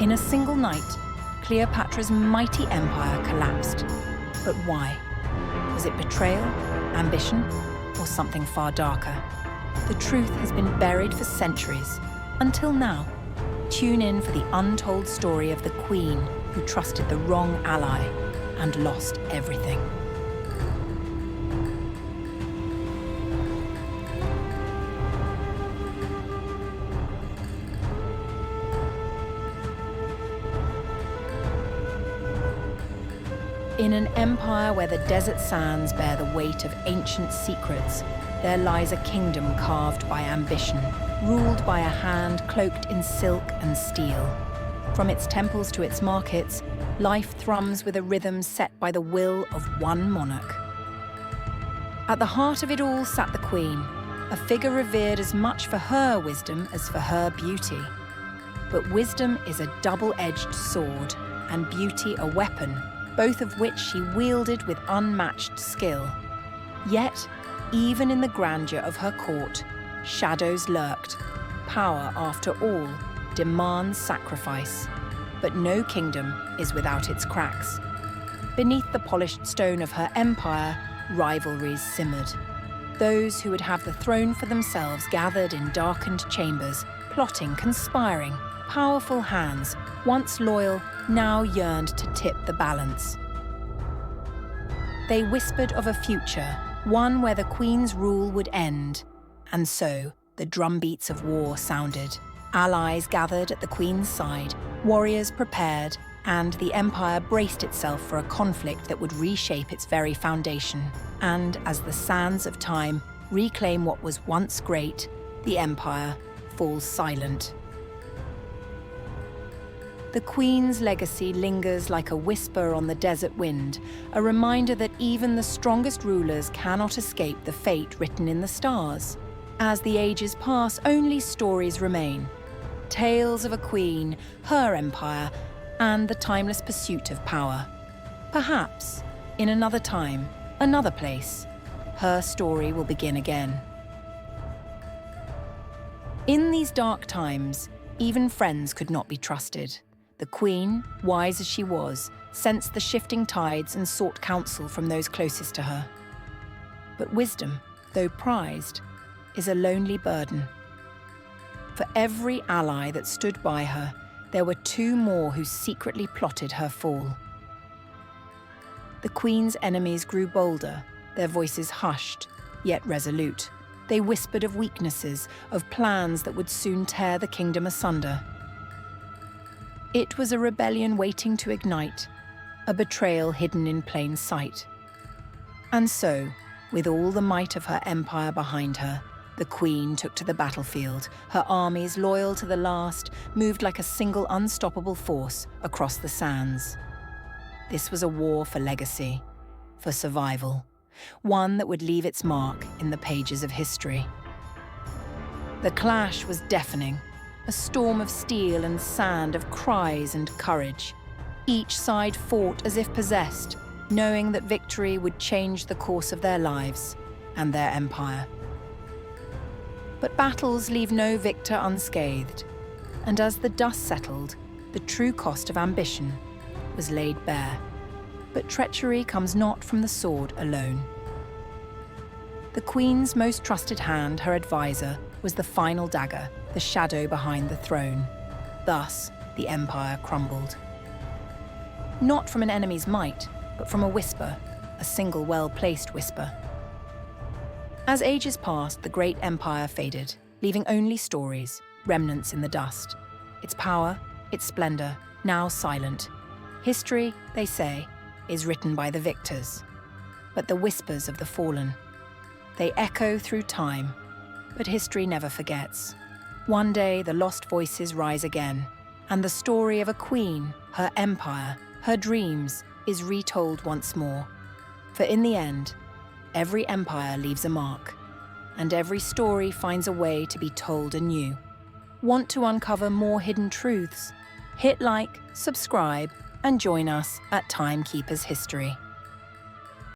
In a single night, Cleopatra's mighty empire collapsed. But why? Was it betrayal, ambition, or something far darker? The truth has been buried for centuries, until now. Tune in for the untold story of the queen who trusted the wrong ally and lost everything. In an empire where the desert sands bear the weight of ancient secrets, there lies a kingdom carved by ambition, ruled by a hand cloaked in silk and steel. From its temples to its markets, life thrums with a rhythm set by the will of one monarch. At the heart of it all sat the queen, a figure revered as much for her wisdom as for her beauty. But wisdom is a double-edged sword, and beauty a weapon, both of which she wielded with unmatched skill. Yet, even in the grandeur of her court, shadows lurked. Power, after all, demands sacrifice. But no kingdom is without its cracks. Beneath the polished stone of her empire, rivalries simmered. Those who would have the throne for themselves gathered in darkened chambers, plotting, conspiring. Powerful hands, once loyal, now yearned to tip the balance. They whispered of a future, one where the queen's rule would end. And so, the drumbeats of war sounded. Allies gathered at the queen's side, warriors prepared, and the empire braced itself for a conflict that would reshape its very foundation. And as the sands of time reclaim what was once great, the empire falls silent. The Queen's legacy lingers like a whisper on the desert wind, a reminder that even the strongest rulers cannot escape the fate written in the stars. As the ages pass, only stories remain. Tales of a queen, her empire, and the timeless pursuit of power. Perhaps, in another time, another place, her story will begin again. In these dark times, even friends could not be trusted. The queen, wise as she was, sensed the shifting tides and sought counsel from those closest to her. But wisdom, though prized, is a lonely burden. For every ally that stood by her, there were two more who secretly plotted her fall. The queen's enemies grew bolder, their voices hushed, yet resolute. They whispered of weaknesses, of plans that would soon tear the kingdom asunder. It was a rebellion waiting to ignite, a betrayal hidden in plain sight. And so, with all the might of her empire behind her, the queen took to the battlefield. Her armies, loyal to the last, moved like a single unstoppable force across the sands. This was a war for legacy, for survival, one that would leave its mark in the pages of history. The clash was deafening. A storm of steel and sand, of cries and courage. Each side fought as if possessed, knowing that victory would change the course of their lives and their empire. But battles leave no victor unscathed, and as the dust settled, the true cost of ambition was laid bare. But treachery comes not from the sword alone. The queen's most trusted hand, her advisor, was the final dagger, the shadow behind the throne. Thus, the empire crumbled. Not from an enemy's might, but from a whisper, a single well-placed whisper. As ages passed, the great empire faded, leaving only stories, remnants in the dust. Its power, its splendor, now silent. History, they say, is written by the victors, but the whispers of the fallen. They echo through time, but history never forgets. One day, the lost voices rise again, and the story of a queen, her empire, her dreams, is retold once more. For in the end, every empire leaves a mark, and every story finds a way to be told anew. Want to uncover more hidden truths? Hit like, subscribe, and join us at Timekeeper's History.